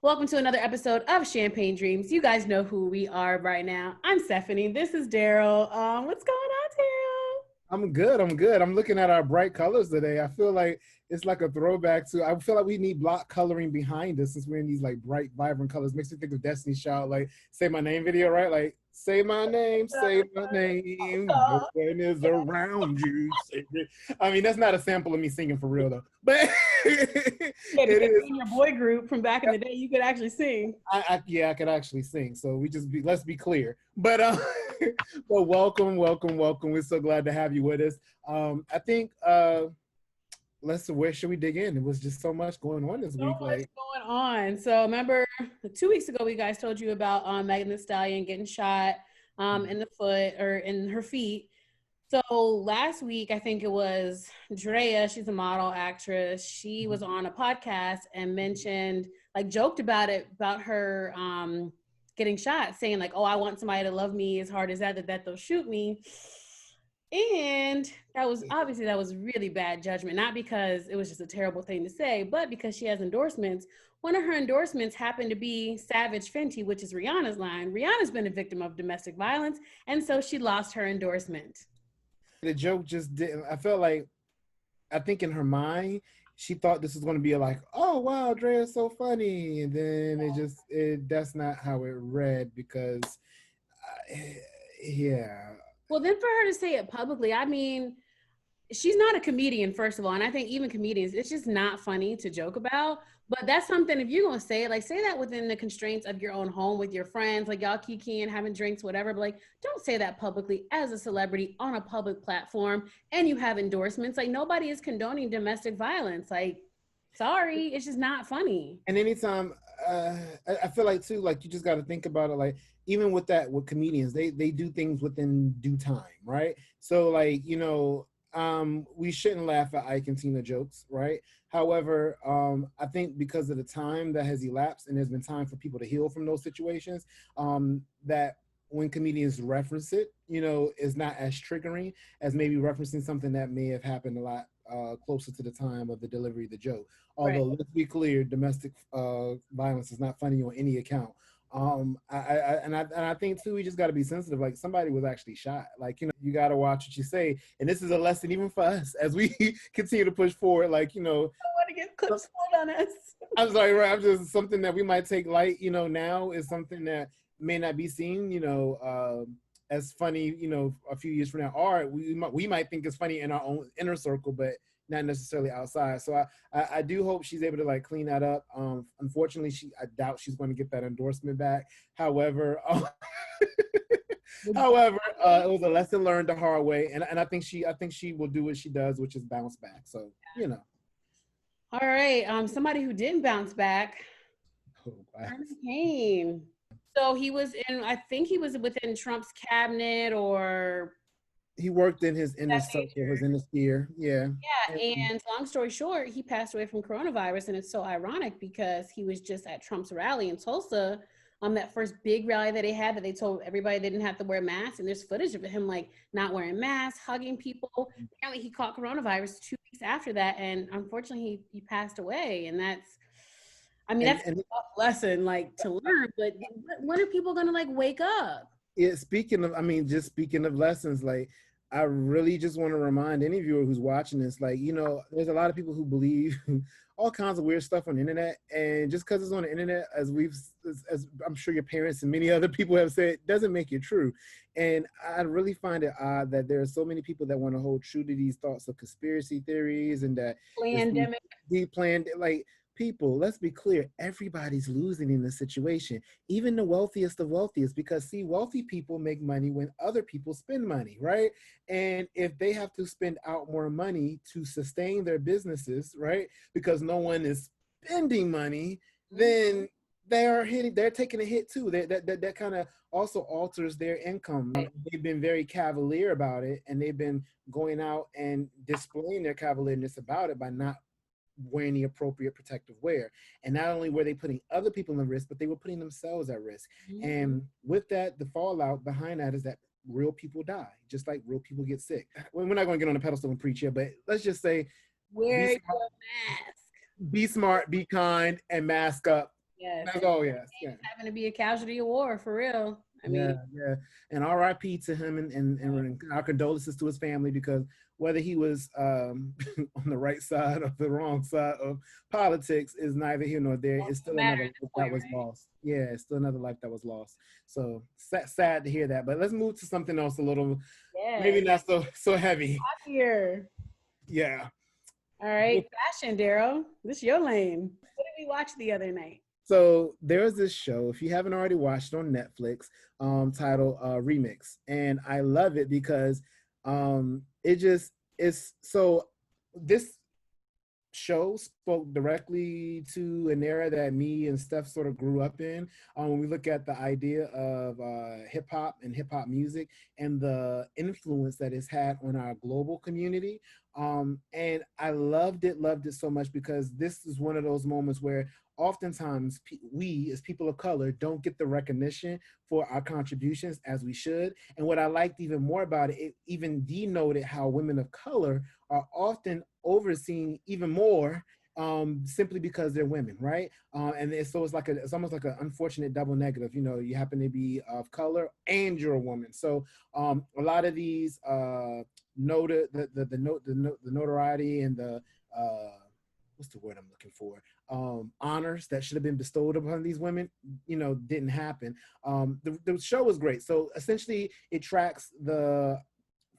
Welcome to another episode of Champagne Dreams. You guys know who we are right now. I'm Stephanie. This is Darryl. What's going on, Darryl? I'm good. I'm looking at our bright colors today. I feel like it's like a throwback to, I feel like we need block coloring behind us since we're in these like bright, vibrant colors. Makes me think of Destiny's Child, like Say My Name video, right? Like, say my name, no one is around you. I mean, that's not a sample of me singing for real though, but Yeah, it is. in your boy group from back in the day, you could actually sing. I could actually sing. So let's be clear. But but welcome. We're so glad to have you with us. I think where should we dig in? It was just so much going on this week. Much going on. So remember 2 weeks ago, we guys told you about Megan Thee Stallion getting shot in the foot or in her feet. So last week, I think it was Draya, she's a model actress. She was on a podcast and mentioned, like joked about her getting shot, saying like, oh, I want somebody to love me as hard as that they'll shoot me. And that was really bad judgment, not because it was just a terrible thing to say, but because she has endorsements. One of her endorsements happened to be Savage Fenty, which is Rihanna's line. Rihanna's been a victim of domestic violence, and so she lost her endorsement. The joke just didn't, I think in her mind, she thought this was going to be like, oh, wow, Dreya's so funny. And then that's not how it read because, yeah. Well, then for her to say it publicly, I mean, she's not a comedian, first of all. And I think even comedians, it's just not funny to joke about. But that's something, if you're going to say it, like say that within the constraints of your own home with your friends, like y'all kikiing, having drinks, whatever. But like, don't say that publicly as a celebrity on a public platform and you have endorsements. Like nobody is condoning domestic violence. Like, sorry, it's just not funny. And anytime, I feel like too, like you just got to think about it. Like even with comedians, they do things within due time, right? So like, we shouldn't laugh at Ike and Tina jokes, right? However, I think because of the time that has elapsed and there's been time for people to heal from those situations, that when comedians reference it, is not as triggering as maybe referencing something that may have happened a lot closer to the time of the delivery of the joke. Although, Let's be clear, domestic violence is not funny on any account. I think too, we just got to be sensitive. Like somebody was actually shot. Like, you got to watch what you say. And this is a lesson even for us as we continue to push forward. Like, I don't want to get clips pulled on us. I'm sorry, right? I'm just something that we might take light, now is something that may not be seen, as funny, a few years from now. Or we might think it's funny in our own inner circle, but not necessarily outside. So I do hope she's able to like clean that up. Unfortunately, I doubt she's going to get that endorsement back. However, it was a lesson learned the hard way, and I think she will do what she does, which is bounce back. So All right, somebody who didn't bounce back, Herman Cain. So he was within Trump's cabinet, or he worked in his inner circle, his inner sphere. Yeah. And long story short, he passed away from coronavirus. And it's so ironic because he was just at Trump's rally in Tulsa, that first big rally that they had, that they told everybody they didn't have to wear masks. And there's footage of him like not wearing masks, hugging people. Apparently he caught coronavirus 2 weeks after that. And unfortunately he passed away. And that's a tough lesson like to learn, but when are people going to like wake up? Yeah, speaking of lessons, like I really just want to remind any viewer who's watching this, like, there's a lot of people who believe all kinds of weird stuff on the internet, and just because it's on the internet, as I'm sure your parents and many other people have said, doesn't make it true. And I really find it odd that there are so many people that want to hold true to these thoughts of conspiracy theories and that pandemic. Like, people, let's be clear, everybody's losing in this situation, even the wealthiest of wealthiest, because see, wealthy people make money when other people spend money, right? And if they have to spend out more money to sustain their businesses, right, because no one is spending money, then they're taking a hit too. That kind of also alters their income. They've been very cavalier about it, and they've been going out and displaying their cavalierness about it by not wearing the appropriate protective wear. And not only were they putting other people at risk, but they were putting themselves at risk. Mm-hmm. And with that, the fallout behind that is that real people die, just like real people get sick. We're not going to get on the pedestal and preach here, but let's just say, wear your mask. Be smart, be kind, and mask up. Yes. That's all. Yes. Yeah. Having to be a casualty of war for real. I Yeah, mean, yeah. And RIP to him, and our condolences to his family, because whether he was on the right side or the wrong side of politics is neither here nor there. It's still matter another at life this that point, was right? lost. Yeah, it's still another life that was lost. So sad to hear that. But let's move to something else a little, maybe Yes. not so heavy. Here. Yeah. All right. Fashion, Darryl. This is your lane. What did we watch the other night? So there's this show, if you haven't already watched on Netflix, titled Remix. And I love it because it just is so this show spoke directly to an era that me and Steph sort of grew up in. When we look at the idea of hip hop and hip hop music and the influence that it's had on our global community. And I loved it so much, because this is one of those moments where oftentimes we as people of color don't get the recognition for our contributions as we should. And what I liked even more about it, it even denoted how women of color are often overseen even more, simply because they're women, right? So it's almost like an unfortunate double negative. You know, you happen to be of color and you're a woman. So a lot of these the notoriety and the what's the word I'm looking for? Honors that should have been bestowed upon these women, didn't happen. The show was great. So essentially, it tracks the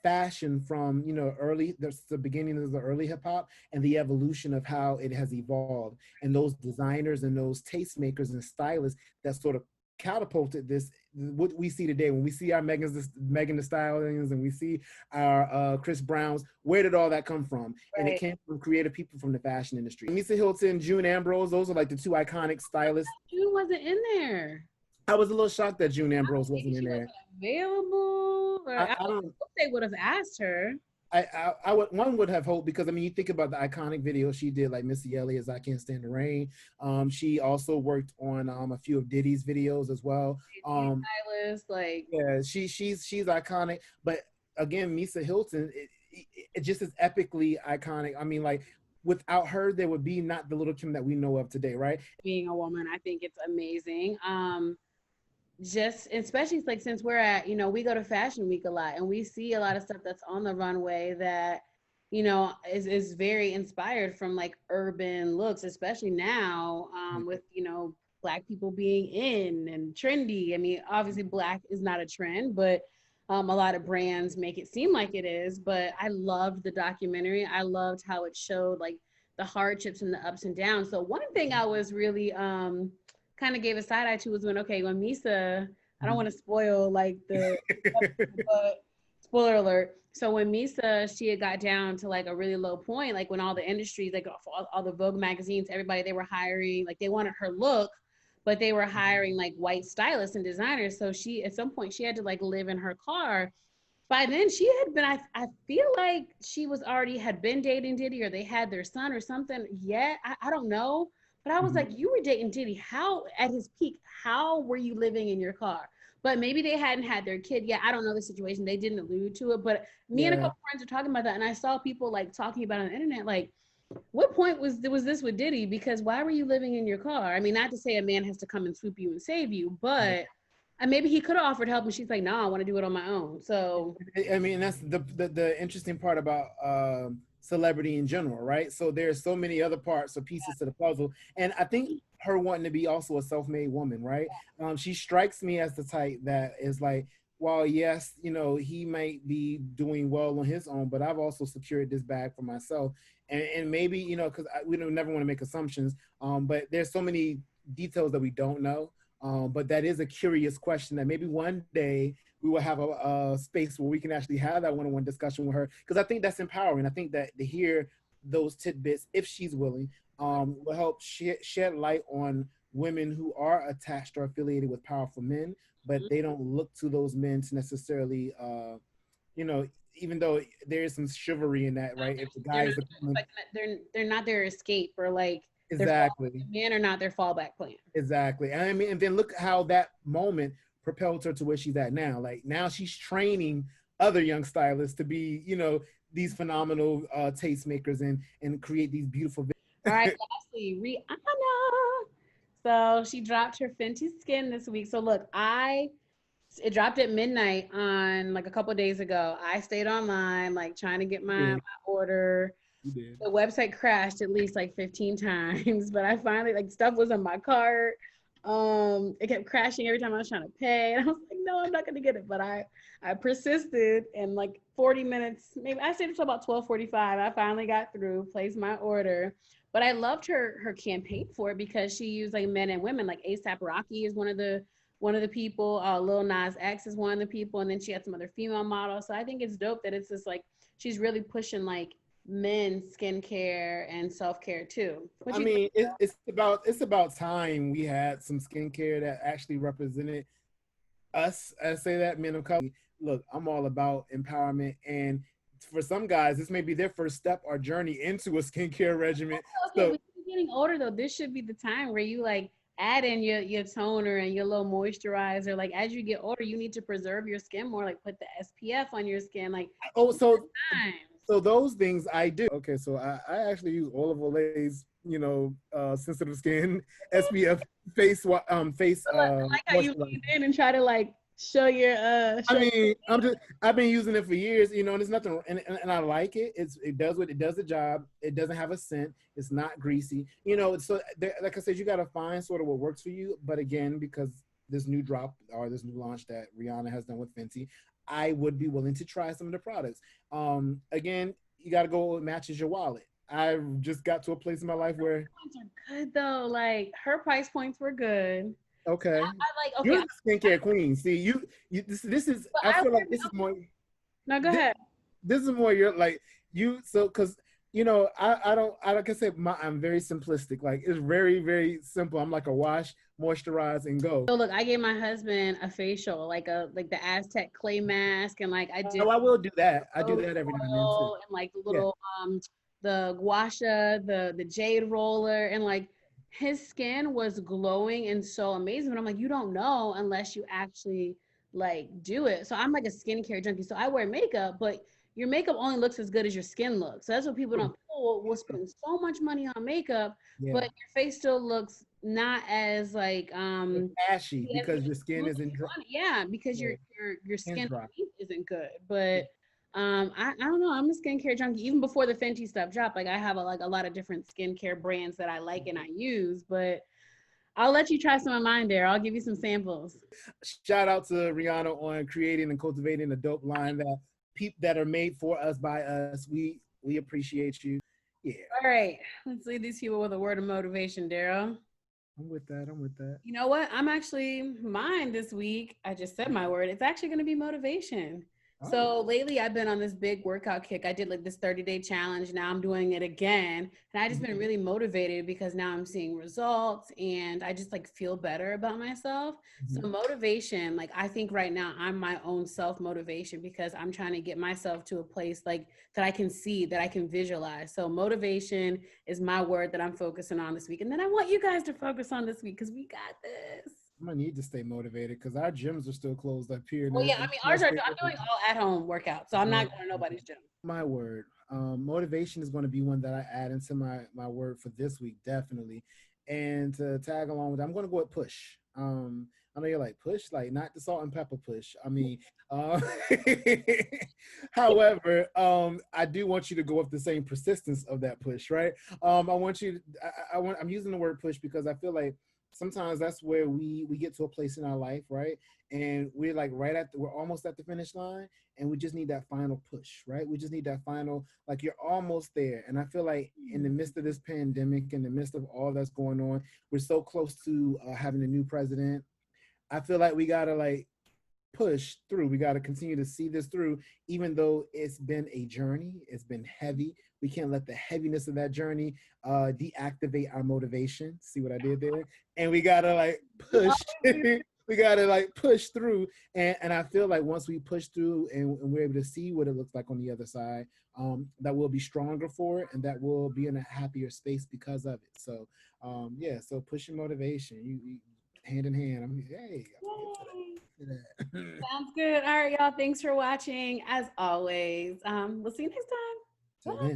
fashion from the beginning of the early hip hop and the evolution of how it has evolved, and those designers and those tastemakers and stylists that sort of catapulted this, what we see today. When we see our Megan Thee Stallions and we see our Chris Browns, where did all that come from? And it Right. came from creative people from the fashion industry. Misa Hilton, June Ambrose, those are like the two iconic stylists. June wasn't in there. I was a little shocked that June Ambrose wasn't Maybe in she there. wasn't available. Or I don't hope they would have asked her. I would, one would have hoped, because I mean, you think about the iconic video she did, like Missy Elliott's "I Can't Stand the Rain." She also worked on a few of Diddy's videos as well. Stylist, like, Yeah, she's iconic, but again, Misa Hilton, it just is epically iconic. I mean, like without her, there would be not the Little Kim that we know of today, right? being a woman, I think it's amazing. Just especially like since we're at, we go to Fashion Week a lot and we see a lot of stuff that's on the runway that is very inspired from like urban looks, especially now, with black people being in and trendy. I mean, obviously black is not a trend, but a lot of brands make it seem like it is. But I loved the documentary. I loved how it showed like the hardships and the ups and downs. So one thing I was really kind of gave a side eye to was when Misa, I don't want to spoil like but spoiler alert. So when Misa, she had got down to like a really low point, like when all the industries, like all the Vogue magazines, everybody, they were hiring, like they wanted her look, but they were hiring like white stylists and designers. So she, at some point, she had to like live in her car. By then, she had been, I feel like she was already had been dating Diddy, or they had their son or something. Yet, I don't know. But I was like, you were dating Diddy. How, at his peak, how were you living in your car? But maybe they hadn't had their kid yet. I don't know the situation. They didn't allude to it. But me and a Yeah. couple friends are talking about that. And I saw people like talking about it on the internet, like, what point was this with Diddy? Because why were you living in your car? I mean, not to say a man has to come and swoop you and save you, but and maybe he could have offered help, and she's like, "No, I want to do it on my own." So, I mean, that's the interesting part about celebrity in general, right? So there's so many other parts or pieces to the puzzle, and I think her wanting to be also a self-made woman, right? She strikes me as the type that is like, well, yes, he might be doing well on his own, but I've also secured this bag for myself, and maybe because we don't never want to make assumptions, but there's so many details that we don't know. But that is a curious question that maybe one day we will have a space where we can actually have that one-on-one discussion with her, because I think that's empowering. I think that to hear those tidbits, if she's willing, will help shed light on women who are attached or affiliated with powerful men, but they don't look to those men to necessarily, even though there is some chivalry in that, right? If the guy is like they're not their escape, or like exactly, men are not their fallback plan. exactly, and I mean, and then look how that moment propelled her to where she's at now. Like now she's training other young stylists to be, these phenomenal tastemakers and create these beautiful. All right, lastly, Rihanna. So she dropped her Fenty Skin this week. So look, it dropped at midnight on like a couple days ago. I stayed online, like trying to get my order. You did. The website crashed at least like 15 times, but I finally, like, stuff was in my cart. It kept crashing every time I was trying to pay. And I was like, no, I'm not gonna get it. But I persisted, and like 40 minutes, maybe I stayed until about 12:45. I finally got through, placed my order. But I loved her campaign for it because she used like men and women. Like ASAP Rocky is one of the people. Lil Nas X is one of the people, and then she had some other female models. So I think it's dope that it's just like she's really pushing like men's skincare and self-care too. I mean, it's about time we had some skincare that actually represented us. I say that, men of color. Look, I'm all about empowerment, and for some guys, this may be their first step or journey into a skincare regimen. Okay, but you're getting older though. This should be the time where you like add in your toner and your little moisturizer. Like as you get older, you need to preserve your skin more. Like put the SPF on your skin. Like so those things I do. Okay, so I actually use Olive Olay's, sensitive skin SPF face. I like how you lean in and try to like show your. I've been using it for years, and there's nothing, and I like it. It does the job. It doesn't have a scent. It's not greasy. So like I said, you got to find sort of what works for you. But again, because this new drop or this new launch that Rihanna has done with Fenty, I would be willing to try some of the products. Again, you got to go what matches your wallet. I just got to a place in my life where points are good though. Like her price points were good. Okay. You're the skincare queen. See, this is. I feel like this is more. No, go ahead. This is more. You're like you. So, because I don't. Like I said, I'm very simplistic. Like it's very, very simple. I'm like a wash, moisturize, and go. So look, I gave my husband a facial, like the Aztec clay mask, and like I did. Oh, I will do that. I do that every now and then too. And like the little the gua sha, the jade roller, and like his skin was glowing and so amazing. But I'm like, you don't know unless you actually like do it. So I'm like a skincare junkie. So I wear makeup, but your makeup only looks as good as your skin looks. So that's what people don't. People will spend so much money on makeup, but your face still looks not as like it's ashy because your skin isn't dry. Yeah, because your skin isn't good. But I don't know. I'm a skincare junkie. Even before the Fenty stuff dropped, like I have a lot of different skincare brands that I like and I use. But I'll let you try some of mine there. I'll give you some samples. Shout out to Rihanna on creating and cultivating a dope line that are made for us by us. We appreciate you. Yeah. All right. Let's leave these people with a word of motivation, Darryl. I'm with that. You know what? Mine this week, I just said my word. It's actually going to be motivation. So lately I've been on this big workout kick. I did like this 30-day challenge. Now I'm doing it again. And I just been really motivated because now I'm seeing results and I just like feel better about myself. So motivation, like I think right now I'm my own self-motivation because I'm trying to get myself to a place like that I can see, that I can visualize. So motivation is my word that I'm focusing on this week. And then I want you guys to focus on this week because we got this. I'm gonna need to stay motivated because our gyms are still closed up here. Well, yeah, I mean, ours are. I'm doing all at-home workouts, so I'm not going to nobody's gym. My word, motivation is going to be one that I add into my word for this week, definitely. And to tag along with that, I'm going to go with push. I know you're like push, like not the salt and pepper push. I mean, however, I do want you to go with the same persistence of that push, right? I'm using the word push because I feel like sometimes that's where we get to a place in our life, right? And we're like we're almost at the finish line and we just need that final push, right? We just need that final, like you're almost there. And I feel like in the midst of this pandemic, in the midst of all that's going on, we're so close to having a new president. I feel like we gotta like push through. We got to continue to see this through, even though it's been a journey. It's been heavy. We can't let the heaviness of that journey deactivate our motivation. See what I did there? And we got to like push. We got to like push through. And I feel like once we push through and we're able to see what it looks like on the other side, that we'll be stronger for it and that we'll be in a happier space because of it. So, so pushing motivation, you hand in hand. Hey. Sounds good. All right, y'all. Thanks for watching. As always, we'll see you next time. Bye.